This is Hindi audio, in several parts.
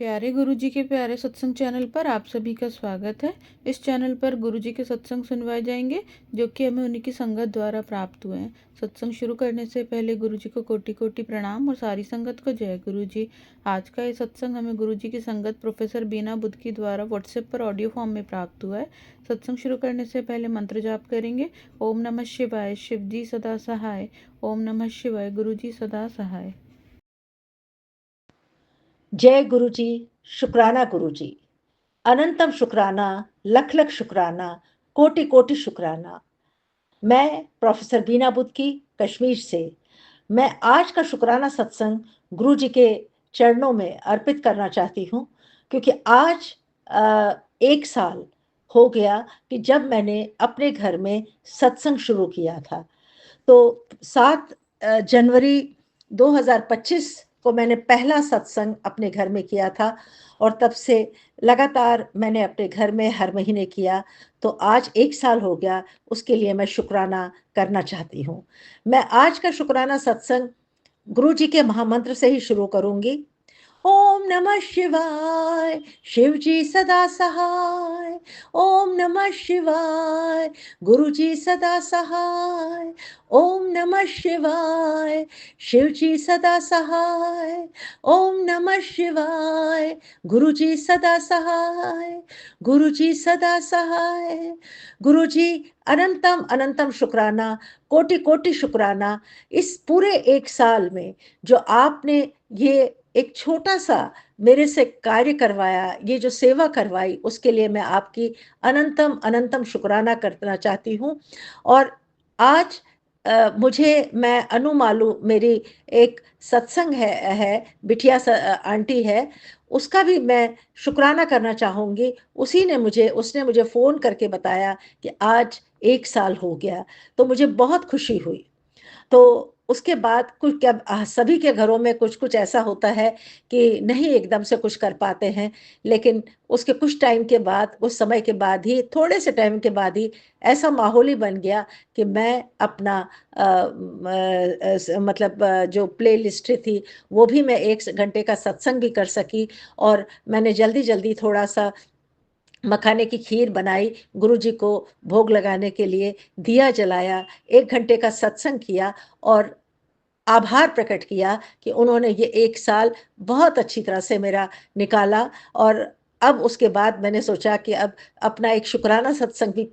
प्यारे गुरुजी के प्यारे सत्संग चैनल पर आप सभी का स्वागत है। इस चैनल पर गुरुजी के सत्संग सुनवाए जाएंगे जो कि हमें उन्हीं की संगत द्वारा प्राप्त हुए हैं। सत्संग शुरू करने से पहले गुरुजी को कोटि कोटि प्रणाम और सारी संगत को जय गुरुजी। आज का ये सत्संग हमें गुरुजी की संगत प्रोफेसर बीना बुद्ध की द्वारा व्हाट्सएप पर ऑडियो फॉर्म में प्राप्त हुआ है। सत्संग शुरू करने से पहले मंत्र जाप करेंगे। ओम नमः शिवाय, शिव जी सदा सहाय। ओम नमः शिवाय, गुरु जी सदा सहाय। जय गुरु जी, शुक्राना गुरु जी, अनंतम शुक्राना, लख लख शुक्राना, कोटि कोटि शुक्राना। मैं प्रोफेसर बीना बुद्ध की कश्मीर से मैं आज का शुक्राना सत्संग गुरु जी के चरणों में अर्पित करना चाहती हूँ, क्योंकि आज एक साल हो गया कि जब मैंने अपने घर में सत्संग शुरू किया था। तो 7 जनवरी 2025 को मैंने पहला सत्संग अपने घर में किया था और तब से लगातार मैंने अपने घर में हर महीने किया। तो आज एक साल हो गया, उसके लिए मैं शुक्राना करना चाहती हूँ। मैं आज का शुक्राना सत्संग गुरु जी के महामंत्र से ही शुरू करूंगी। ओम नमः शिवाय, शिव जी सदा सहाय। ओम नमः शिवाय, गुरु जी सदा सहाय। ओम नमः शिवाय, शिव जी सदा सहाय। ओम नमः शिवाय, गुरु जी सदा सहाय। गुरु जी सदा सहाय। गुरु जी अनंतम अनंतम शुक्राना, कोटि कोटि शुक्राना। इस पूरे एक साल में जो आपने ये एक छोटा सा मेरे से कार्य करवाया, ये जो सेवा करवाई, उसके लिए मैं आपकी अनंतम अनंतम शुक्राना करना चाहती हूँ। और आज मैं अनु मालू मेरी एक सत्संग है बिटिया आंटी है, उसका भी मैं शुक्राना करना चाहूँगी। उसने मुझे फ़ोन करके बताया कि आज एक साल हो गया, तो मुझे बहुत खुशी हुई। तो उसके बाद कुछ क्या, सभी के घरों में कुछ कुछ ऐसा होता है कि नहीं एकदम से कुछ कर पाते हैं, लेकिन उसके कुछ टाइम के बाद, उस समय के बाद ही, थोड़े से टाइम के बाद ही ऐसा माहौल ही बन गया कि मैं अपना मतलब जो प्ले लिस्ट थी वो भी मैं 1 घंटे का सत्संग भी कर सकी। और मैंने जल्दी जल्दी थोड़ा सा मखाने की खीर बनाई, गुरु जी को भोग लगाने के लिए दिया जलाया, 1 घंटे का सत्संग किया और आभार प्रकट किया कि उन्होंने ये एक साल बहुत अच्छी तरह से मेरा निकाला। और अब उसके बाद मैंने सोचा कि अब अपना एक शुक्राना सत्संग भी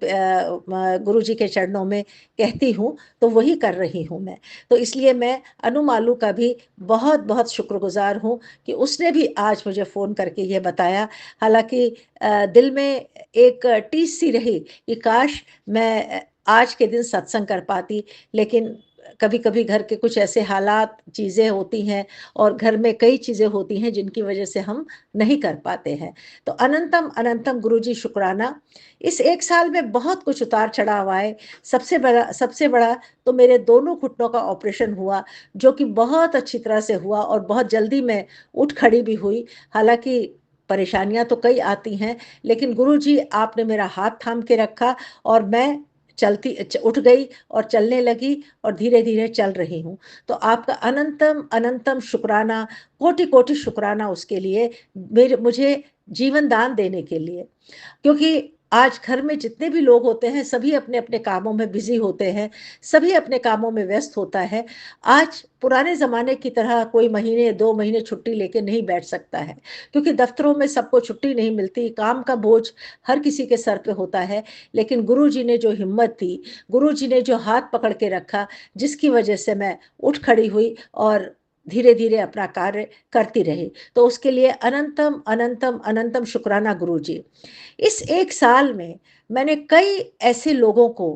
गुरु जी के चरणों में कहती हूँ, तो वही कर रही हूँ मैं। तो इसलिए मैं अनु मालू का भी बहुत बहुत शुक्रगुजार हूँ कि उसने भी आज मुझे फ़ोन करके ये बताया। हालांकि दिल में एक टीस सी रही कि काश मैं आज के दिन सत्संग कर पाती, लेकिन कभी कभी घर के कुछ ऐसे हालात, चीज़ें होती हैं और घर में कई चीज़ें होती हैं जिनकी वजह से हम नहीं कर पाते हैं। तो अनंतम अनंतम गुरुजी शुक्राना। इस एक साल में बहुत कुछ उतार चढ़ाव आए। सबसे बड़ा तो मेरे दोनों घुटनों का ऑपरेशन हुआ, जो कि बहुत अच्छी तरह से हुआ और बहुत जल्दी मैं उठ खड़ी भी हुई। हालांकि परेशानियां तो कई आती हैं, लेकिन गुरुजी आपने मेरा हाथ थाम के रखा और मैं उठ गई और चलने लगी और धीरे धीरे चल रही हूँ। तो आपका अनंतम अनंतम शुक्राना, कोटि कोटि शुक्राना उसके लिए, मुझे जीवन दान देने के लिए। क्योंकि आज घर में जितने भी लोग होते हैं सभी अपने अपने कामों में बिजी होते हैं, सभी अपने कामों में व्यस्त होता है। आज पुराने ज़माने की तरह कोई महीने 2 महीने छुट्टी लेके नहीं बैठ सकता है, क्योंकि दफ्तरों में सबको छुट्टी नहीं मिलती, काम का बोझ हर किसी के सर पे होता है। लेकिन गुरु जी ने जो हिम्मत दी, गुरु जी ने जो हाथ पकड़ के रखा, जिसकी वजह से मैं उठ खड़ी हुई और धीरे धीरे अपना कार्य करती रही, तो उसके लिए अनंतम अनंतम अनंतम शुक्राना गुरु जी। इस एक साल में मैंने कई ऐसे लोगों को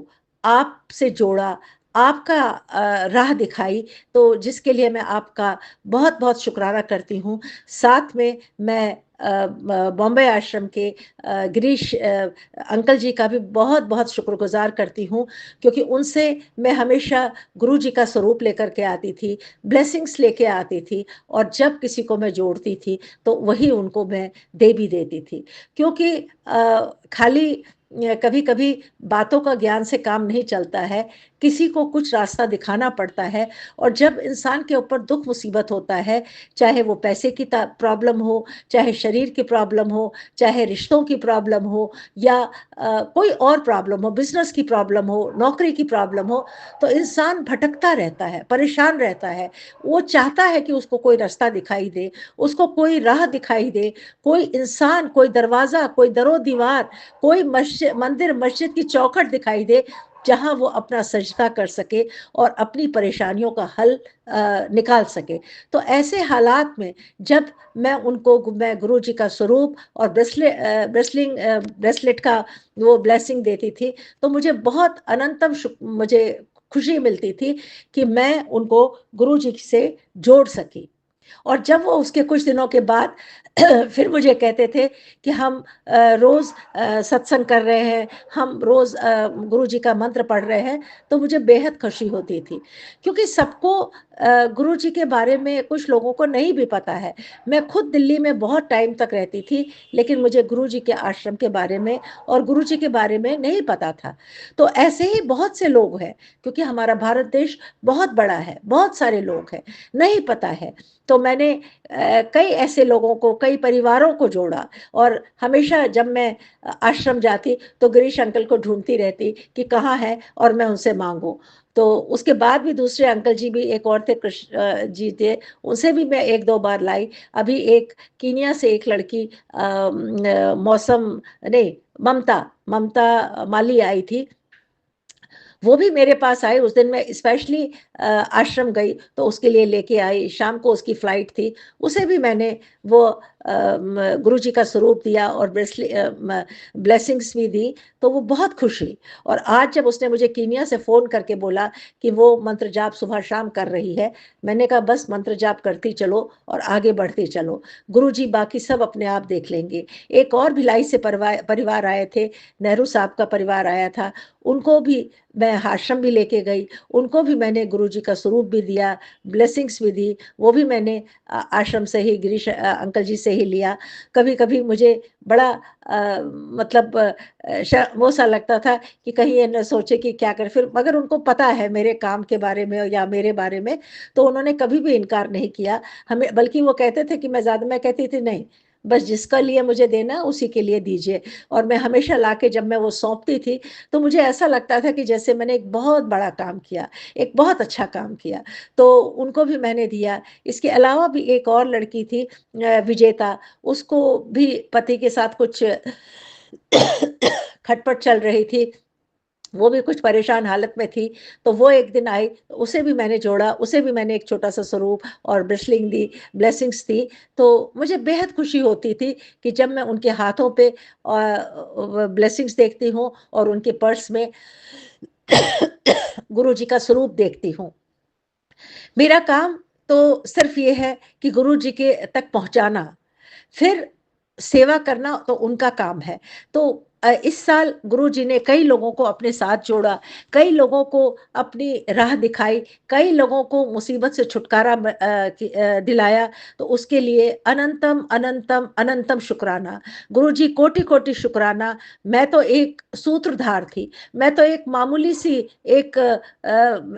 आपसे जोड़ा, आपका राह दिखाई, तो जिसके लिए मैं आपका बहुत बहुत शुक्राना करती हूँ। साथ में मैं बॉम्बे आश्रम के गिरीश अंकल जी का भी बहुत बहुत शुक्रगुजार करती हूँ, क्योंकि उनसे मैं हमेशा गुरु जी का स्वरूप लेकर के आती थी, ब्लेसिंग्स लेके आती थी, और जब किसी को मैं जोड़ती थी तो वही उनको मैं दे भी देती थी। क्योंकि खाली कभी कभी बातों का ज्ञान से काम नहीं चलता है, किसी को कुछ रास्ता दिखाना पड़ता है। और जब इंसान के ऊपर दुख मुसीबत होता है, चाहे वो पैसे की प्रॉब्लम हो, चाहे शरीर की प्रॉब्लम हो, चाहे रिश्तों की प्रॉब्लम हो, या कोई और प्रॉब्लम हो, बिजनेस की प्रॉब्लम हो, नौकरी की प्रॉब्लम हो, तो इंसान भटकता रहता है, परेशान रहता है। वो चाहता है कि उसको कोई रास्ता दिखाई दे, उसको कोई राह दिखाई दे, कोई इंसान, कोई दरवाजा, कोई दरो दीवार, कोई मस्जिद, मंदिर, मस्जिद की चौखट दिखाई दे, जहां वो अपना सजदा कर सके और अपनी परेशानियों का हल निकाल सके। तो ऐसे हालात में जब मैं गुरु जी का स्वरूप और ब्रेसलेट का वो ब्लेसिंग देती थी, तो मुझे बहुत अनंतम मुझे खुशी मिलती थी कि मैं उनको गुरु जी से जोड़ सकी। और जब वो उसके कुछ दिनों के बाद फिर मुझे कहते थे कि हम रोज सत्संग कर रहे हैं, हम रोज गुरु जी का मंत्र पढ़ रहे हैं, तो मुझे बेहद खुशी होती थी। क्योंकि सबको गुरु जी के बारे में कुछ लोगों को नहीं भी पता है। मैं खुद दिल्ली में बहुत टाइम तक रहती थी, लेकिन मुझे गुरु जी के आश्रम के बारे में और गुरु जी के बारे में नहीं पता था। तो ऐसे ही बहुत से लोग हैं, क्योंकि हमारा भारत देश बहुत बड़ा है, बहुत सारे लोग हैं, नहीं पता है। तो मैंने कई ऐसे लोगों को, कई परिवारों को जोड़ा। और हमेशा जब मैं आश्रम जाती तो गिरीश अंकल को ढूंढती रहती कि कहाँ है और मैं उनसे मांगू। तो उसके बाद भी दूसरे अंकल जी भी, एक और थे कृष्ण जी थे, उनसे भी मैं एक दो बार लाई। अभी एक कीनिया से एक लड़की मौसम नहीं, ममता ममता माली आई थी, वो भी मेरे पास आई। उस दिन मैं स्पेशली आश्रम गई तो उसके लिए लेके आई, शाम को उसकी फ्लाइट थी। उसे भी मैंने वो गुरु जी का स्वरूप दिया और ब्लेसिंग्स भी दी, तो वो बहुत खुश हुई। और आज जब उसने मुझे कीनिया से फ़ोन करके बोला कि वो मंत्र जाप सुबह शाम कर रही है, मैंने कहा बस मंत्र जाप करती चलो और आगे बढ़ती चलो, गुरु जी बाकी सब अपने आप देख लेंगे। एक और भिलाई से परिवार आए थे, नेहरू साहब का परिवार आया था, उनको भी मैं आश्रम भी लेके गई, उनको भी मैंने गुरु जी का स्वरूप भी दिया, ब्लेसिंग्स भी दी। वो भी मैंने आश्रम से ही, गिरीश अंकल जी से ही लिया। कभी कभी मुझे बड़ा मतलब वो सा लगता था कि कहीं ये न सोचे कि क्या कर, फिर मगर उनको पता है मेरे काम के बारे में या मेरे बारे में, तो उन्होंने कभी भी इनकार नहीं किया हमें। बल्कि वो कहते थे कि मैं कहती थी नहीं, बस जिसका लिए मुझे देना उसी के लिए दीजिए। और मैं हमेशा लाके जब मैं वो सौंपती थी, तो मुझे ऐसा लगता था कि जैसे मैंने एक बहुत बड़ा काम किया, एक बहुत अच्छा काम किया। तो उनको भी मैंने दिया। इसके अलावा भी एक और लड़की थी, विजेता, उसको भी पति के साथ कुछ खटपट चल रही थी, वो भी कुछ परेशान हालत में थी। तो वो एक दिन आई, तो उसे भी मैंने जोड़ा, उसे भी मैंने एक छोटा सा स्वरूप और ब्रेसलिंग दी, ब्लेसिंग्स दी। तो मुझे बेहद खुशी होती थी कि जब मैं उनके हाथों पे ब्लेसिंग्स देखती हूँ और उनके पर्स में गुरु जी का स्वरूप देखती हूँ। मेरा काम तो सिर्फ ये है कि गुरु जी के तक पहुंचाना, फिर सेवा करना तो उनका काम है। तो इस साल गुरु जी ने कई लोगों को अपने साथ जोड़ा, कई लोगों को अपनी राह दिखाई, कई लोगों को मुसीबत से छुटकारा दिलाया। तो उसके लिए अनंतम अनंतम अनंतम शुक्राना, गुरु जी कोटि कोटि शुक्राना। मैं तो एक सूत्रधार थी, मैं तो एक मामूली सी एक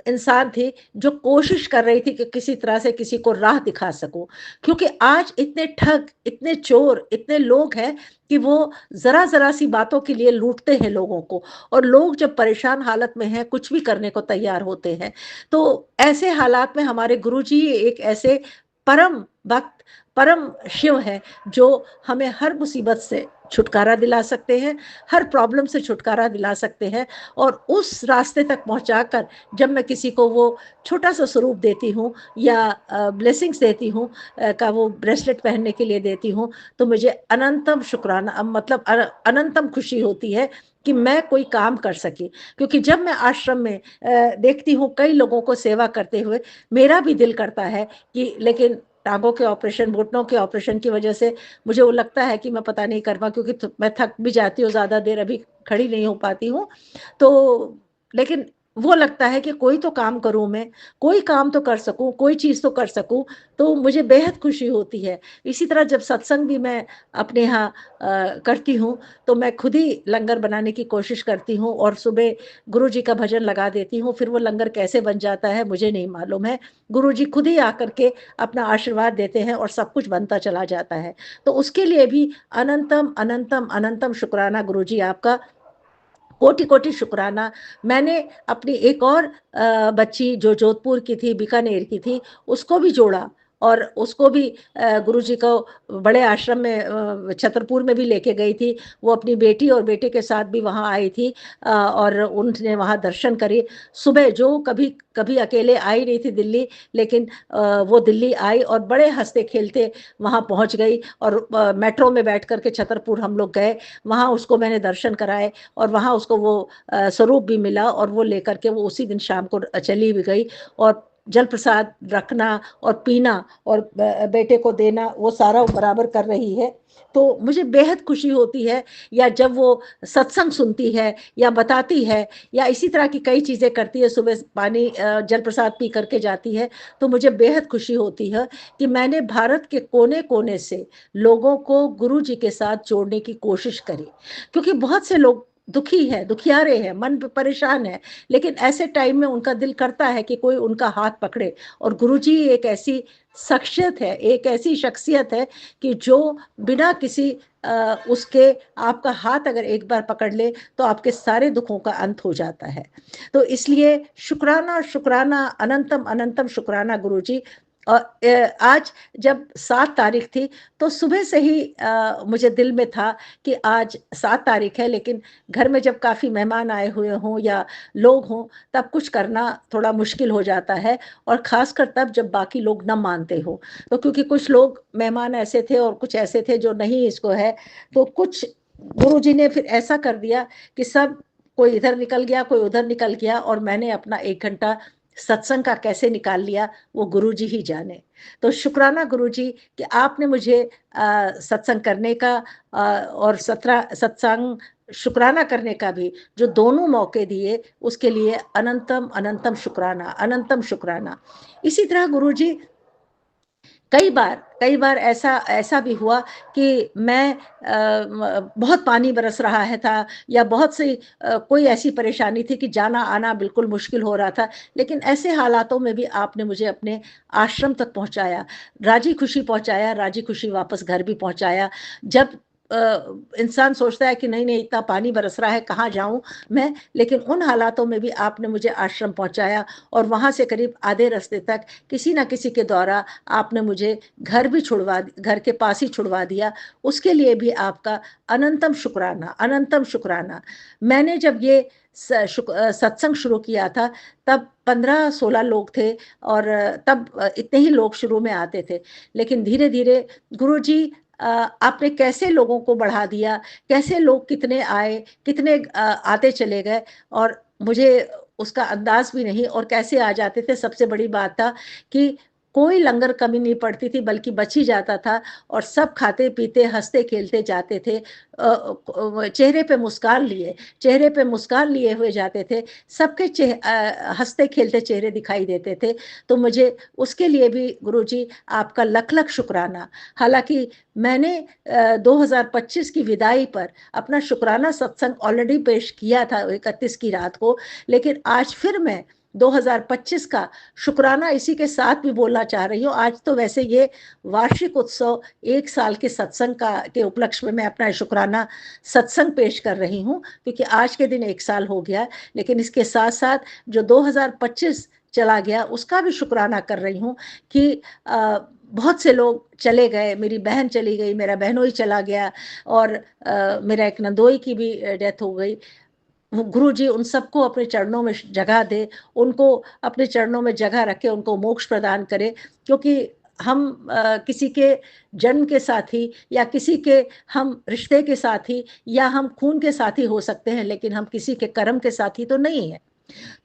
इंसान थी जो कोशिश कर रही थी कि किसी तरह से किसी को राह दिखा सकूं। क्योंकि आज इतने ठग, इतने चोर, इतने लोग हैं कि वो जरा जरा सी बातों के लिए लूटते हैं लोगों को। और लोग जब परेशान हालत में हैं, कुछ भी करने को तैयार होते हैं। तो ऐसे हालात में हमारे गुरुजी एक ऐसे परम भक्त, परम शिव है, जो हमें हर मुसीबत से छुटकारा दिला सकते हैं, हर प्रॉब्लम से छुटकारा दिला सकते हैं। और उस रास्ते तक पहुंचाकर जब मैं किसी को वो छोटा सा स्वरूप देती हूँ या ब्लेसिंग्स देती हूँ, का वो ब्रेसलेट पहनने के लिए देती हूँ, तो मुझे अनंतम शुक्राना, मतलब अनंतम खुशी होती है कि मैं कोई काम कर सकी। क्योंकि जब मैं आश्रम में देखती हूँ कई लोगों को सेवा करते हुए, मेरा भी दिल करता है कि, लेकिन टांगों के ऑपरेशन, घुटनों के ऑपरेशन की वजह से मुझे वो लगता है कि मैं पता नहीं कर पाऊँ, क्योंकि मैं थक भी जाती हूँ, ज़्यादा देर अभी खड़ी नहीं हो पाती हूँ। तो लेकिन वो लगता है कि कोई तो काम करूँ मैं, कोई काम तो कर सकूँ, कोई चीज़ तो कर सकूँ, तो मुझे बेहद खुशी होती है। इसी तरह जब सत्संग भी मैं अपने यहाँ करती हूँ, तो मैं खुद ही लंगर बनाने की कोशिश करती हूँ और सुबह गुरु जी का भजन लगा देती हूँ, फिर वो लंगर कैसे बन जाता है मुझे नहीं मालूम है। गुरु जी खुद ही आकर के अपना आशीर्वाद देते हैं और सब कुछ बनता चला जाता है। तो उसके लिए भी अनंतम, अनंतम, अनंतम शुक्राना गुरु जी आपका, कोटि-कोटि शुक्राना। मैंने अपनी एक और बच्ची जो जोधपुर की थी, बीकानेर की थी, उसको भी जोड़ा और उसको भी गुरुजी को बड़े आश्रम में छतरपुर में भी लेके गई थी। वो अपनी बेटी और बेटे के साथ भी वहाँ आई थी और उन्होंने वहाँ दर्शन करे। सुबह जो कभी कभी अकेले आई नहीं थी दिल्ली, लेकिन वो दिल्ली आई और बड़े हँसते-खेलते वहाँ पहुँच गई और मेट्रो में बैठ कर के छतरपुर हम लोग गए। वहाँ उसको मैंने दर्शन कराए और वहाँ उसको वो स्वरूप भी मिला और वो लेकर के वो उसी दिन शाम को चली भी गई और जल प्रसाद रखना और पीना और बेटे को देना वो सारा वो बराबर कर रही है। तो मुझे बेहद खुशी होती है या जब वो सत्संग सुनती है या बताती है या इसी तरह की कई चीज़ें करती है, सुबह पानी जल प्रसाद पी करके जाती है, तो मुझे बेहद खुशी होती है कि मैंने भारत के कोने-कोने से लोगों को गुरु जी के साथ जोड़ने की कोशिश करी। क्योंकि बहुत से लोग दुखी हैं, दुखियारे हैं, मन परेशान है, लेकिन ऐसे टाइम में उनका दिल करता है कि कोई उनका हाथ पकड़े और गुरुजी एक ऐसी शख्सियत है, एक ऐसी शख्सियत है कि जो बिना किसी उसके आपका हाथ अगर एक बार पकड़ ले, तो आपके सारे दुखों का अंत हो जाता है। तो इसलिए शुक्राना, शुक्राना, अनंतम, अनंतम शुक्राना गुरुजी। आज जब 7 तारीख थी, तो सुबह से ही मुझे दिल में था कि आज 7 तारीख है, लेकिन घर में जब काफ़ी मेहमान आए हुए हों या लोग हों, तब कुछ करना थोड़ा मुश्किल हो जाता है और ख़ासकर तब जब बाकी लोग ना मानते हों। तो क्योंकि कुछ लोग मेहमान ऐसे थे और कुछ ऐसे थे जो नहीं इसको है, तो कुछ गुरुजी ने फिर ऐसा कर दिया कि सब कोई इधर निकल गया, कोई उधर निकल गया और मैंने अपना 1 घंटा सत्संग का कैसे निकाल लिया, वो गुरुजी ही जाने। तो शुक्राना गुरुजी कि आपने मुझे सत्संग करने का और सत्संग शुक्राना करने का भी जो दोनों मौके दिए, उसके लिए अनंतम, अनंतम शुक्राना, अनंतम शुक्राना। इसी तरह गुरुजी कई बार ऐसा ऐसा भी हुआ कि मैं बहुत पानी बरस रहा है था या बहुत सी कोई ऐसी परेशानी थी कि जाना-आना बिल्कुल मुश्किल हो रहा था। लेकिन ऐसे हालातों में भी आपने मुझे अपने आश्रम तक पहुँचाया, राज़ी-खुशी पहुँचाया, राज़ी-खुशी वापस घर भी पहुँचाया। जब इंसान सोचता है कि नहीं-नहीं इतना पानी बरस रहा है, कहाँ जाऊँ मैं? लेकिन उन हालातों में भी आपने मुझे आश्रम पहुँचाया और वहाँ से करीब आधे रास्ते तक किसी न किसी के द्वारा आपने मुझे घर के पास ही छुड़वा दिया, उसके लिए भी आपका अनंतम शुक्राना, अनंतम शुक्राना। मैंने जब ये सत्संग शुरू किया था, तब 15-16 लोग थे और तब इतने ही लोग शुरू में आते थे। लेकिन धीरे-धीरे गुरुजी आपने कैसे लोगों को बढ़ा दिया, कैसे लोग कितने आए, कितने आते चले गए और मुझे उसका अंदाज़ भी नहीं और कैसे आ जाते थे। सबसे बड़ी बात था कि कोई लंगर कमी नहीं पड़ती थी बल्कि बच ही जाता था और सब खाते-पीते, हँसते-खेलते जाते थे। चेहरे पे मुस्कान लिए हुए जाते थे। सबके हँसते-खेलते चेहरे दिखाई देते थे। तो मुझे उसके लिए भी गुरुजी आपका लख-लख शुक्राना। हालाँकि मैंने 2025 की विदाई पर अपना शुक्राना सत्संग ऑलरेडी पेश किया था 31 की रात को, लेकिन आज फिर मैं 2025 का शुक्राना इसी के साथ भी बोलना चाह रही हूँ। आज तो वैसे ये वार्षिक उत्सव 1 साल के सत्संग का के उपलक्ष्य में मैं अपना शुक्राना सत्संग पेश कर रही हूँ, क्योंकि आज के दिन 1 साल हो गया। लेकिन इसके साथ-साथ जो 2025 चला गया, उसका भी शुक्राना कर रही हूँ कि बहुत से लोग चले गए, मेरी बहन चली गई, मेरा बहनोई चला गया और मेरा एक नंदोई की भी डेथ हो गई। वो गुरुजी उन सबको अपने चरणों में जगह दे, उनको अपने चरणों में जगह रखे, उनको मोक्ष प्रदान करे, क्योंकि हम किसी के जन्म के साथी या किसी के हम रिश्ते के साथी या हम खून के साथी हो सकते हैं, लेकिन हम किसी के कर्म के साथी तो नहीं हैं।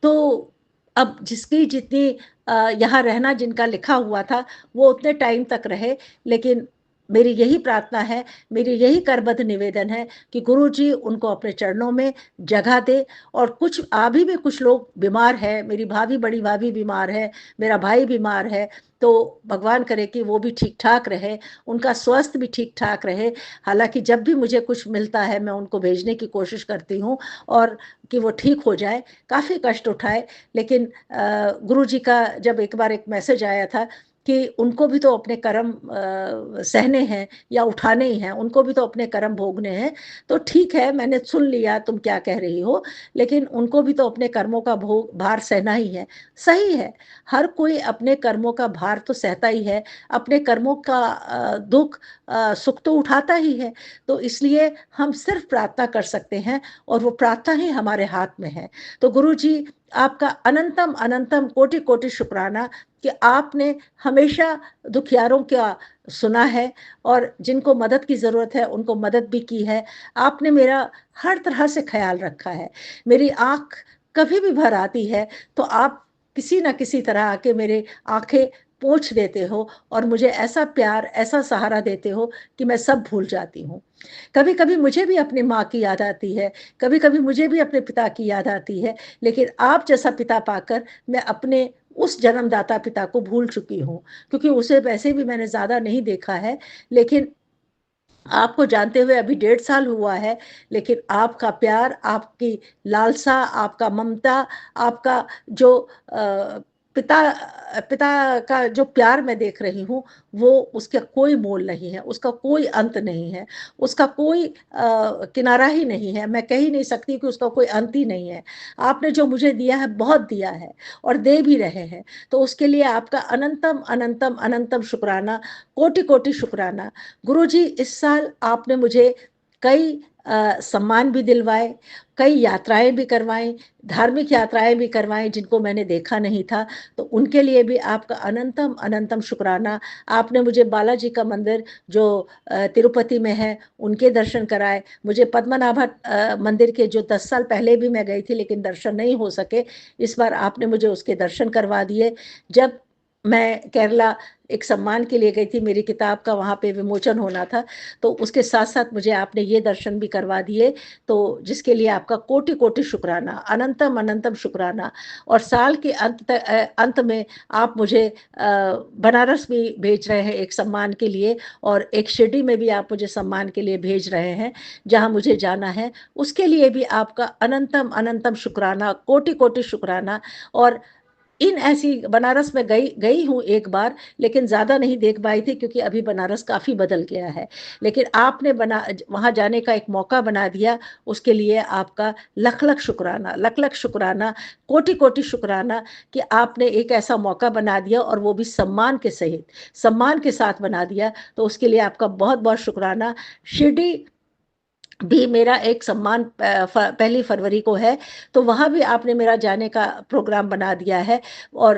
तो अब जिसकी जितनी यहाँ रहना जिनका लिखा हुआ था, वो उतने टाइम तक रहे, लेकिन मेरी यही प्रार्थना है, मेरी यही करबद्ध निवेदन है कि गुरु जी उनको अपने चरणों में जगह दे। और कुछ अभी भी कुछ लोग बीमार है, मेरी भाभी, बड़ी भाभी बीमार है, मेरा भाई बीमार है, तो भगवान करे कि वो भी ठीक ठाक रहे, उनका स्वास्थ्य भी ठीक ठाक रहे। हालांकि जब भी मुझे कुछ मिलता है मैं उनको भेजने की कोशिश करती हूँ और कि वो ठीक हो जाए, काफ़ी कष्ट उठाए। लेकिन गुरु जी का जब एक बार एक मैसेज आया था कि उनको भी तो अपने कर्म सहने हैं या उठाने ही हैं, उनको भी तो अपने कर्म भोगने हैं। तो ठीक है, मैंने सुन लिया तुम क्या कह रही हो, लेकिन उनको भी तो अपने कर्मों का भोग भार सहना ही है। सही है, हर कोई अपने कर्मों का भार तो सहता ही है, अपने कर्मों का दुख सुख तो उठाता ही है। तो इसलिए हम सिर्फ प्रार्थना कर सकते हैं और वो प्रार्थना ही हमारे हाथ में है। तो गुरु जी, आपका अनंतम अनंतम कोटि कोटि शुक्राना कि आपने हमेशा दुखियारों का सुना है और जिनको मदद की ज़रूरत है उनको मदद भी की है। आपने मेरा हर तरह से ख्याल रखा है। मेरी आँख कभी भी भर आती है तो आप किसी न किसी तरह आके मेरे आँखें पोंछ देते हो और मुझे ऐसा प्यार, ऐसा सहारा देते हो कि मैं सब भूल जाती हूँ। कभी-कभी मुझे भी अपनी माँ की याद आती है, कभी-कभी मुझे भी अपने पिता की याद आती है, लेकिन आप जैसा पिता पाकर मैं अपने उस जन्मदाता पिता को भूल चुकी हूँ, क्योंकि उसे वैसे भी मैंने ज़्यादा नहीं देखा है। लेकिन आपको जानते हुए अभी 1.5 साल हुआ है, लेकिन आपका प्यार, आपकी लालसा, आपका ममता, आपका जो पिता पिता का जो प्यार मैं देख रही हूँ, वो उसका कोई मोल नहीं है, उसका कोई अंत नहीं है, उसका कोई किनारा ही नहीं है। मैं कह ही नहीं सकती कि उसका कोई अंत ही नहीं है। आपने जो मुझे दिया है, बहुत दिया है और दे भी रहे हैं। तो उसके लिए आपका अनंतम, अनंतम, अनंतम शुक्राना, कोटि-कोटि शुक्राना। गुरुजी, इस साल आपने मुझे कई सम्मान भी दिलवाए, कई यात्राएँ भी करवाईं, धार्मिक यात्राएँ भी करवाईं जिनको मैंने देखा नहीं था, तो उनके लिए भी आपका अनंतम अनंतम शुक्राना। आपने मुझे बालाजी का मंदिर जो तिरुपति में है, उनके दर्शन कराए। मुझे पद्मनाभ मंदिर के जो 10 साल पहले भी मैं गई थी लेकिन दर्शन नहीं हो सके, इस बार आपने मुझे उसके दर्शन करवा दिए। जब मैं केरला एक सम्मान के लिए गई थी, मेरी किताब का वहाँ पे विमोचन होना था, तो उसके साथ-साथ मुझे आपने ये दर्शन भी करवा दिए, तो जिसके लिए आपका कोटि-कोटि शुक्राना, अनंतम अनंतम शुक्राना। और साल के अंत में आप मुझे बनारस भी भेज रहे हैं एक सम्मान के लिए और एक शिरडी में भी आप मुझे सम्मान के लिए भेज रहे हैं, जहाँ मुझे जाना है, उसके लिए भी आपका अनंतम अनंतम शुक्राना, कोटि-कोटि शुक्राना। और इन ऐसी बनारस में गई गई हूँ एक बार, लेकिन ज़्यादा नहीं देख पाई थी क्योंकि अभी बनारस काफ़ी बदल गया है। लेकिन आपने वहाँ जाने का एक मौका बना दिया, उसके लिए आपका लख-लख शुक्राना, लख-लख शुक्राना, कोटि-कोटि शुक्राना कि आपने एक ऐसा मौका बना दिया और वो भी सम्मान के सहित, सम्मान के साथ बना दिया, तो उसके लिए आपका बहुत-बहुत शुक्राना। शिरडी भी मेरा एक सम्मान 1 फरवरी को है, तो वहाँ भी आपने मेरा जाने का प्रोग्राम बना दिया है और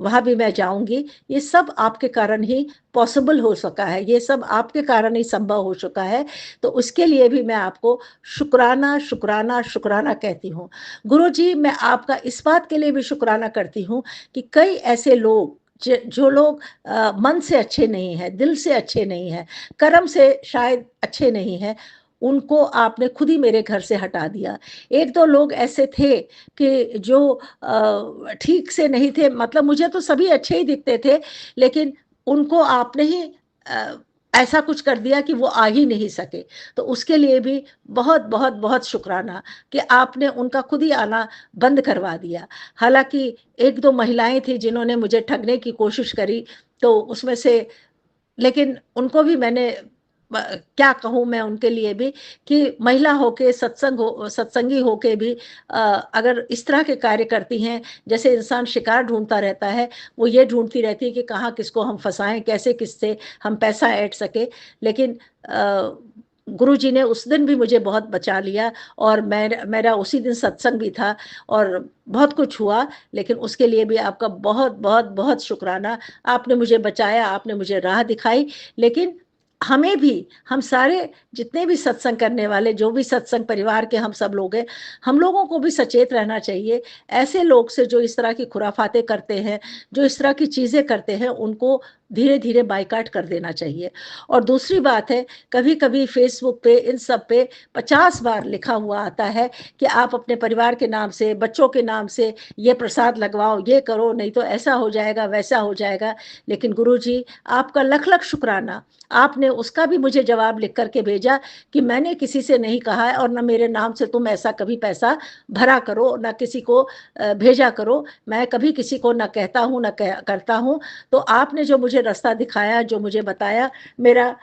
वहाँ भी मैं जाऊँगी। ये सब आपके कारण ही पॉसिबल हो सका है, ये सब आपके कारण ही संभव हो चुका है, तो उसके लिए भी मैं आपको शुक्राना, शुक्राना, शुक्राना कहती हूँ। गुरुजी, मैं आपका इस बात के लिए भी शुक्राना करती हूँ कि कई ऐसे लोग जो लोग मन से अच्छे नहीं हैं, दिल से अच्छे नहीं हैं, कर्म से शायद अच्छे नहीं हैं, उनको आपने खुद ही मेरे घर से हटा दिया। 1-2 लोग ऐसे थे कि जो ठीक से नहीं थे, मतलब मुझे तो सभी अच्छे ही दिखते थे, लेकिन उनको आपने ही अ, ऐसा कुछ कर दिया कि वो आ ही नहीं सके। तो उसके लिए भी बहुत-बहुत बहुत शुक्राना कि आपने उनका खुद ही आना बंद करवा दिया। हालाँकि 1-2 महिलाएँ थी जिन्होंने मुझे ठगने की कोशिश करी, तो उसमें से लेकिन उनको भी मैंने क्या कहूँ मैं उनके लिए भी कि महिला होके सत्संगी होके भी अगर इस तरह के कार्य करती हैं, जैसे इंसान शिकार ढूँढता रहता है, वो ये ढूँढती रहती है कि कहाँ किसको हम फँसाएँ, कैसे किससे हम पैसा ऐंठ सकें। लेकिन गुरुजी ने उस दिन भी मुझे बहुत बचा लिया और मेरा उसी दिन सत्संग भी था और बहुत कुछ हुआ, लेकिन उसके लिए भी आपका बहुत-बहुत बहुत शुक्राना। आपने मुझे बचाया, आपने मुझे राह दिखाई, लेकिन हमें भी, हम सारे जितने भी सत्संग करने वाले, जो भी सत्संग परिवार के हम सब लोग हैं, हम लोगों को भी सचेत रहना चाहिए। ऐसे लोग से जो इस तरह की खुराफातें करते हैं, जो इस तरह की चीज़ें करते हैं, उनको धीरे धीरे बायकॉट कर देना चाहिए। और दूसरी बात है, कभी कभी फेसबुक पे इन सब पे 50 बार लिखा हुआ आता है कि आप अपने परिवार के नाम से, बच्चों के नाम से ये प्रसाद लगवाओ, ये करो, नहीं तो ऐसा हो जाएगा, वैसा हो जाएगा। लेकिन गुरुजी, आपका लख लख शुक्राना, आपने उसका भी मुझे जवाब लिख करके भेजा कि मैंने किसी से नहीं कहा है, और न मेरे नाम से तुम ऐसा कभी पैसा भरा करो, न किसी को भेजा करो। मैं कभी किसी को न कहता हूँ, न करता हूँ। तो आपने जो मुझे रास्ता दिखाया, जो मुझे बताया, मेरा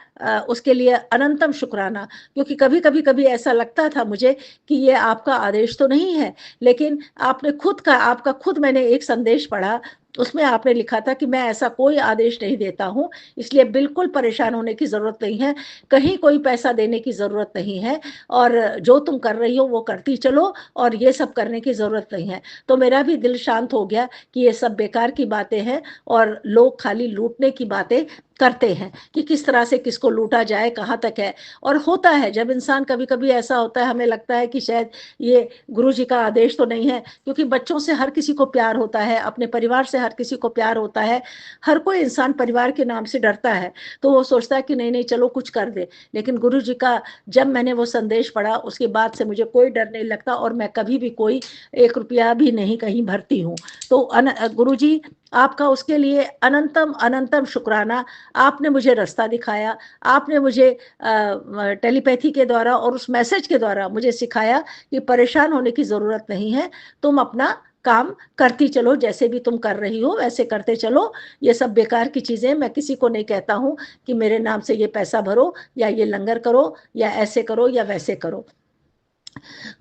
उसके लिए अनंतम शुक्राना। क्योंकि कभी ऐसा लगता था मुझे कि ये आपका आदेश तो नहीं है, लेकिन आपका खुद मैंने एक संदेश पढ़ा, उसमें आपने लिखा था कि मैं ऐसा कोई आदेश नहीं देता हूँ, इसलिए बिल्कुल परेशान होने की ज़रूरत नहीं है, कहीं कोई पैसा देने की ज़रूरत नहीं है, और जो तुम कर रही हो वो करती चलो, और ये सब करने की ज़रूरत नहीं है। तो मेरा भी दिल शांत हो गया कि ये सब बेकार की बातें हैं, और लोग खाली लूटने की बातें करते हैं कि किस तरह से किसको लूटा जाए, कहाँ तक है। और होता है, जब इंसान कभी कभी ऐसा होता है, हमें लगता है कि शायद ये गुरु जी का आदेश तो नहीं है, क्योंकि बच्चों से हर किसी को प्यार होता है, अपने परिवार से हर किसी को प्यार होता है, हर कोई इंसान परिवार के नाम से डरता है, तो वो सोचता है कि नहीं नहीं चलो कुछ कर दे। लेकिन गुरु जी का जब मैंने वो संदेश पढ़ा, उसके बाद से मुझे कोई डर नहीं लगता, और मैं कभी भी कोई 1 रुपया भी नहीं कहीं भरती हूँ। तो गुरु जी, आपका उसके लिए अनंतम अनंतम शुक्राना। आपने मुझे रास्ता दिखाया, आपने मुझे टेलीपैथी के द्वारा और उस मैसेज के द्वारा मुझे सिखाया कि परेशान होने की ज़रूरत नहीं है, तुम अपना काम करती चलो, जैसे भी तुम कर रही हो वैसे करते चलो। ये सब बेकार की चीज़ें, मैं किसी को नहीं कहता हूँ कि मेरे नाम से ये पैसा भरो, या ये लंगर करो, या ऐसे करो, या वैसे करो।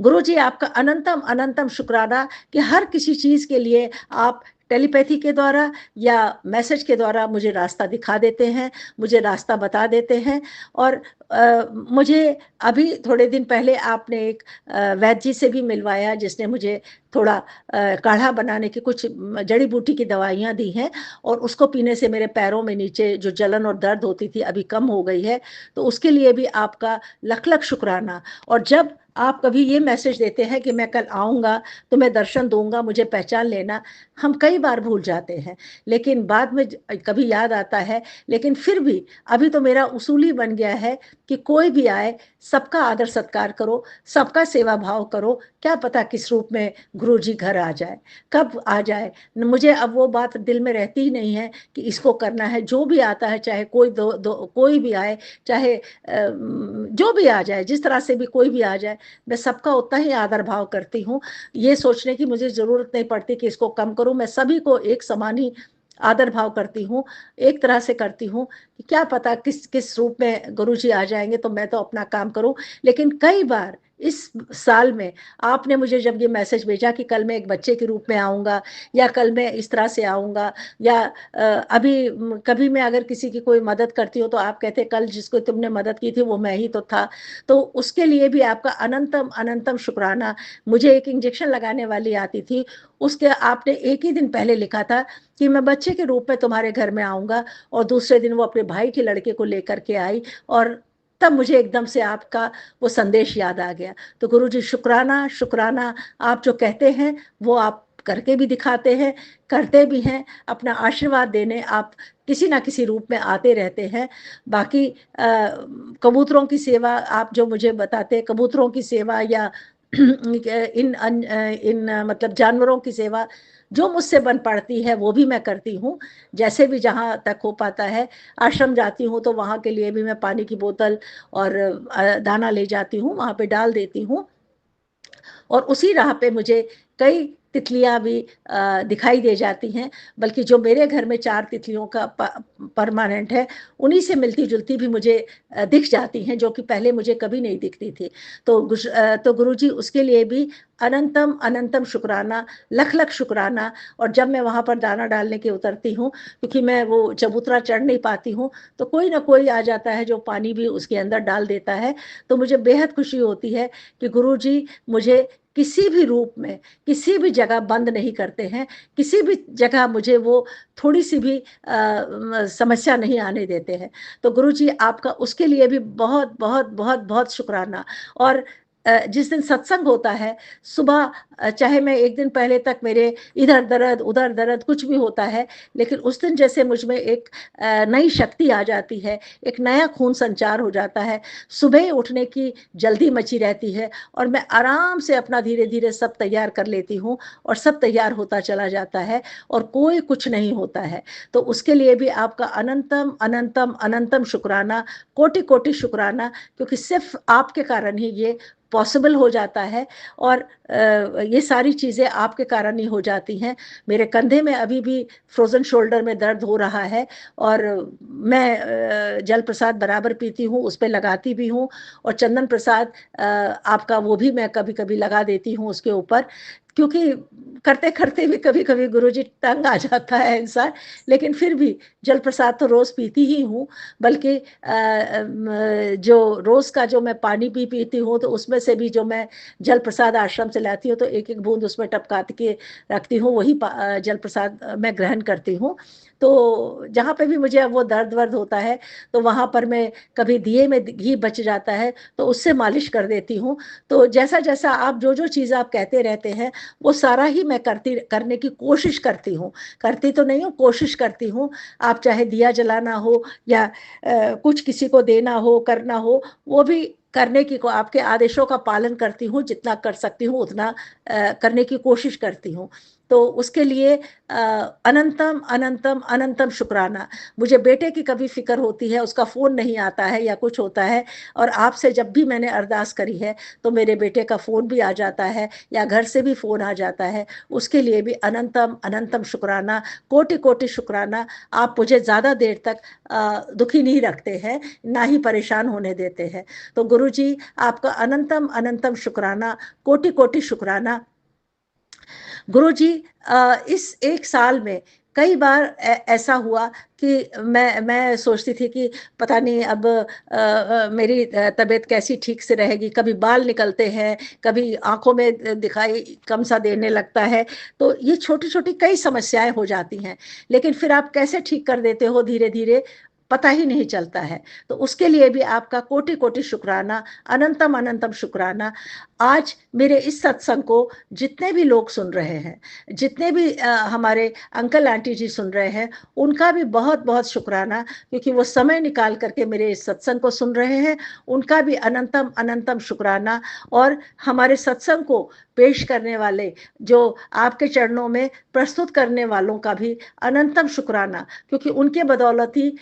गुरु जी, आपका अनंतम अनंतम शुक्राना कि हर किसी चीज़ के लिए आप टेलीपैथी के द्वारा या मैसेज के द्वारा मुझे रास्ता दिखा देते हैं, मुझे रास्ता बता देते हैं। और मुझे अभी थोड़े दिन पहले आपने एक वैद्य जी से भी मिलवाया, जिसने मुझे थोड़ा काढ़ा बनाने की कुछ जड़ी बूटी की दवाइयाँ दी हैं, और उसको पीने से मेरे पैरों में नीचे जो जलन और दर्द होती थी अभी कम हो गई है। तो उसके लिए भी आपका लख लख शुक्राना। और जब आप कभी ये मैसेज देते हैं कि मैं कल आऊँगा, तो मैं दर्शन दूंगा, मुझे पहचान लेना, हम कई बार भूल जाते हैं, लेकिन बाद में कभी याद आता है। लेकिन फिर भी अभी तो मेरा उसूल ही बन गया है कि कोई भी आए, सबका आदर सत्कार करो, सबका सेवा भाव करो। क्या पता किस रूप में गुरु जी घर आ जाए, कब आ जाए। मुझे अब वो बात दिल में रहती ही नहीं है कि इसको करना है। जो भी आता है, चाहे कोई भी आए, चाहे जो भी आ जाए, जिस तरह से भी कोई भी आ जाए, मैं सबका उतना ही आदर भाव करती हूँ। ये सोचने की मुझे ज़रूरत नहीं पड़ती कि इसको कम करूँ, मैं सभी को एक समान ही आदर भाव करती हूँ, एक तरह से करती हूँ कि क्या पता किस किस रूप में गुरुजी आ जाएंगे, तो मैं तो अपना काम करूँ। लेकिन कई बार इस साल में आपने मुझे जब ये मैसेज भेजा कि कल मैं एक बच्चे के रूप में आऊँगा, या कल मैं इस तरह से आऊँगा, या अभी कभी मैं अगर किसी की कोई मदद करती हूँ, तो आप कहते कल जिसको तुमने मदद की थी वो मैं ही तो था। तो उसके लिए भी आपका अनंतम अनंतम शुक्राना। मुझे एक इंजेक्शन लगाने वाली आती थी, उसके आपने एक ही दिन पहले लिखा था कि मैं बच्चे के रूप में तुम्हारे घर में आऊँगा, और दूसरे दिन वो अपने भाई के लड़के को लेकर के आई, और तब मुझे एकदम से आपका वो संदेश याद आ गया। तो गुरुजी, शुक्राना शुक्राना। आप जो कहते हैं वो आप करके भी दिखाते हैं, करते भी हैं। अपना आशीर्वाद देने आप किसी ना किसी रूप में आते रहते हैं। बाकी कबूतरों की सेवा आप जो मुझे बताते हैं, कबूतरों की सेवा या मतलब जानवरों की सेवा जो मुझसे बन पड़ती है वो भी मैं करती हूँ, जैसे भी जहाँ तक हो पाता है। आश्रम जाती हूँ तो वहाँ के लिए भी मैं पानी की बोतल और दाना ले जाती हूँ, वहाँ पे डाल देती हूँ। और उसी राह पे मुझे कई तितलियाँ भी दिखाई दे जाती हैं। बल्कि जो मेरे घर में 4 तितलियों का परमानेंट है, उन्हीं से मिलती-जुलती भी मुझे दिख जाती हैं, जो कि पहले मुझे कभी नहीं दिखती थी। तो गुरुजी, उसके लिए भी अनंतम अनंतम शुक्राना, लख-लख शुक्राना। और जब मैं वहाँ पर दाना डालने के उतरती हूँ, क्योंकि मैं वो चबूतरा चढ़ नहीं पाती हूँ, तो कोई ना कोई आ जाता है जो पानी भी उसके अंदर डाल देता है। तो मुझे बेहद खुशी होती है कि गुरुजी मुझे किसी भी रूप में, किसी भी जगह बंद नहीं करते हैं, किसी भी जगह मुझे वो थोड़ी-सी भी समस्या नहीं आने देते हैं। तो गुरुजी, आपका उसके लिए भी बहुत-बहुत, बहुत-बहुत शुक्राना। और जिस दिन सत्संग होता है, सुबह चाहे मैं एक दिन पहले तक मेरे इधर दर्द, उधर दर्द कुछ भी होता है, लेकिन उस दिन जैसे मुझ में एक नई शक्ति आ जाती है, एक नया खून संचार हो जाता है, सुबह उठने की जल्दी मची रहती है और मैं आराम से अपना धीरे-धीरे सब तैयार कर लेती हूँ और सब तैयार होता चला जाता है और कोई कुछ नहीं होता है। तो उसके लिए भी आपका अनंतम, अनंतम, अनंतम शुक्राना, कोटि-कोटि शुक्राना, क्योंकि सिर्फ़ आपके कारण ही ये पॉसिबल हो जाता है और ये सारी चीज़ें आपके कारण ही हो जाती हैं। मेरे कंधे में अभी भी फ्रोज़न शोल्डर में दर्द हो रहा है और मैं जल प्रसाद बराबर पीती हूँ, उस पे लगाती भी हूँ और चंदन प्रसाद आपका वो भी मैं कभी-कभी लगा देती हूँ उसके ऊपर, क्योंकि करते-करते भी कभी-कभी गुरुजी तंग आ जाता है इंसान, लेकिन फिर भी जल प्रसाद तो रोज़ पीती ही हूँ, बल्कि जो रोज़ का जो मैं पानी भी पीती हूँ, तो उसमें से भी जो मैं जल प्रसाद आश्रम से लाती हूँ, तो एक-एक बूँद उसमें टपका के रखती हूँ, वही जल प्रसाद मैं ग्रहण करती हूँ। तो जहाँ पे भी मुझे अब वो दर्द-वर्द होता है, तो वहाँ पर मैं कभी दिए में घी बच जाता है, तो उससे मालिश कर देती हूँ। तो जैसा-जैसा आप जो-जो चीज़ आप कहते रहते हैं, वो सारा ही मैं करने की कोशिश करती हूँ। करती तो नहीं हूँ, कोशिश करती हूँ। आप चाहे दिया जलाना हो या कुछ किसी को देना हो, करना हो, वो भी करने की को आपके आदेशों का पालन करती हूँ, जितना कर सकती हूँ उतना करने की कोशिश करती हूँ। तो उसके लिए अनंतम, अनंतम, अनंतम शुक्राना। मुझे बेटे की कभी फ़िक्र होती है, उसका फ़ोन नहीं आता है या कुछ होता है और आपसे जब भी मैंने अरदास करी है, तो मेरे बेटे का फ़ोन भी आ जाता है या घर से भी फ़ोन आ जाता है। उसके लिए भी अनंतम, अनंतम शुक्राना, कोटि-कोटि शुक्राना। आप मुझे ज़्यादा देर तक दुखी नहीं रखते हैं, ना ही परेशान होने देते हैं। तो गुरुजी आपका अनंतम, अनंतम शुक्राना, कोटि-कोटि शुक्राना। गुरुजी इस 1 साल में कई बार ऐसा हुआ कि मैं सोचती थी कि पता नहीं अब मेरी तबीयत कैसी ठीक से रहेगी, कभी बाल निकलते हैं, कभी आँखों में दिखाई कम-सा देने लगता है, तो ये छोटी-छोटी कई समस्याएँ हो जाती हैं, लेकिन फिर आप कैसे ठीक कर देते हो धीरे-धीरे, पता ही नहीं चलता है। तो उसके लिए भी आपका कोटि-कोटि शुक्राना, अनंतम, अनंतम शुक्राना। आज मेरे इस सत्संग को जितने भी लोग सुन रहे हैं, जितने भी हमारे अंकल आंटी जी सुन रहे हैं, उनका भी बहुत-बहुत शुक्राना, क्योंकि वो समय निकाल कर के मेरे इस सत्संग को सुन रहे हैं, उनका भी अनंतम, अनंतम शुक्राना। और हमारे सत्संग को पेश करने वाले, जो आपके चरणों में प्रस्तुत करने वालों का भी अनंतम शुक्राना, क्योंकि उनके बदौलत ही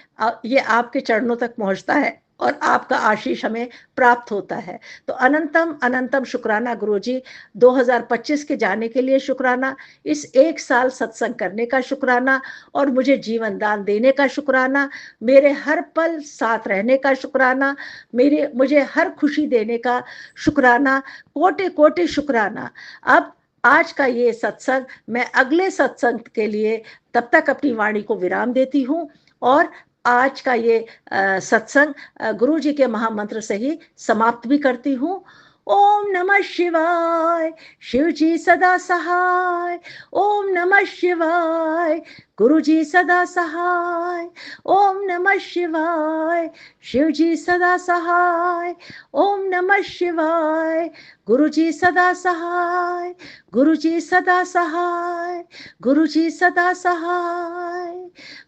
ये आपके चरणों तक पहुँचता है और आपका आशीष हमें प्राप्त होता है। तो अनंतम, अनंतम शुक्राना गुरुजी। 2025 के जाने के लिए शुक्राना, इस 1 साल सत्संग करने का शुक्राना और मुझे जीवन दान देने का शुक्राना, मेरे हर पल साथ रहने का शुक्राना, मुझे हर खुशी देने का शुक्राना, कोटि-कोटि शुक्राना। अब आज का ये सत्संग मैं अगले सत्संग के लिए तब तक अपनी वाणी को विराम देती हूँ और आज का ये सत्संग गुरु जी के महामंत्र से ही समाप्त भी करती हूँ। ओम नमः शिवाय, शिव जी सदा सहाय। ओम नमः शिवाय, गुरु जी सदा सहाय। ओम नमः शिवाय, शिव जी सदा सहाय। ओम नमः शिवाय, गुरु जी सदा सहाय। गुरु जी सदा सहाय। गुरु जी सदा सहाय।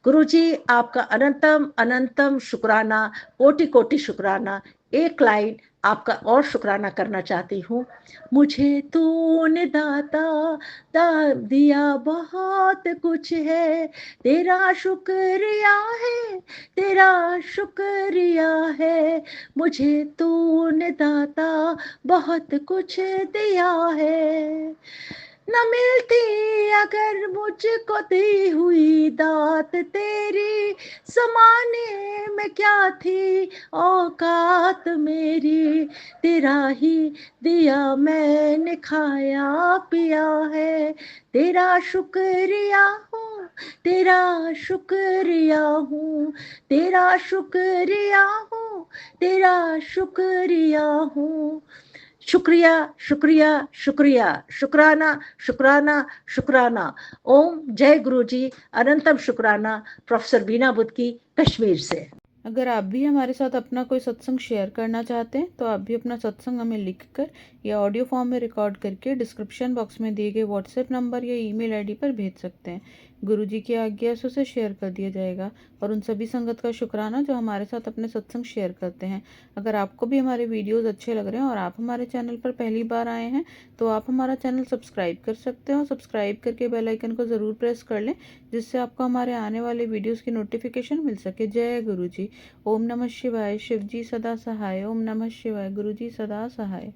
गुरु जी आपका अनंतम, अनंतम शुक्राना, कोटि-कोटि शुक्राना। एक लाइन आपका और शुक्राना करना चाहती हूँ। मुझे तूने दाता दिया बहुत कुछ है, तेरा शुक्रिया है, तेरा शुक्रिया है। मुझे तूने दाता बहुत कुछ दिया है। न मिलती अगर मुझको दी हुई दात तेरी, समाने में क्या थी औकात मेरी। तेरा ही दिया मैंने खाया पिया है, तेरा शुक्रिया हूँ, तेरा शुक्रिया हूँ, तेरा शुक्रिया हूँ, तेरा शुक्रिया हूँ। शुक्रिया, शुक्रिया, शुक्रिया, शुक्राना, शुक्राना, शुक्राना। ओम जय गुरु जी। अनंतम शुक्राना। प्रोफेसर बीना बुद्ध की, कश्मीर से। अगर आप भी हमारे साथ अपना कोई सत्संग शेयर करना चाहते हैं तो आप भी अपना सत्संग हमें लिखकर या ऑडियो फॉर्म में रिकॉर्ड करके डिस्क्रिप्शन बॉक्स में दिए गए व्हाट्सएप नंबर या ईमेल आईडी पर भेज सकते हैं। गुरुजी की आज्ञा से उसे शेयर कर दिया जाएगा और उन सभी संगत का शुक्राना जो हमारे साथ अपने सत्संग शेयर करते हैं। अगर आपको भी हमारे वीडियोज़ अच्छे लग रहे हैं और आप हमारे चैनल पर पहली बार आए हैं तो आप हमारा चैनल सब्सक्राइब कर सकते हैं और सब्सक्राइब करके बेल आइकन को ज़रूर प्रेस कर लें, जिससे आपको हमारे आने वाले वीडियोज़ की नोटिफिकेशन मिल सके। जय गुरु जी। ओम नमः शिवाय। शिव जी सदा सहाय। ओम नमः शिवाय। गुरु जी सदा सहाय।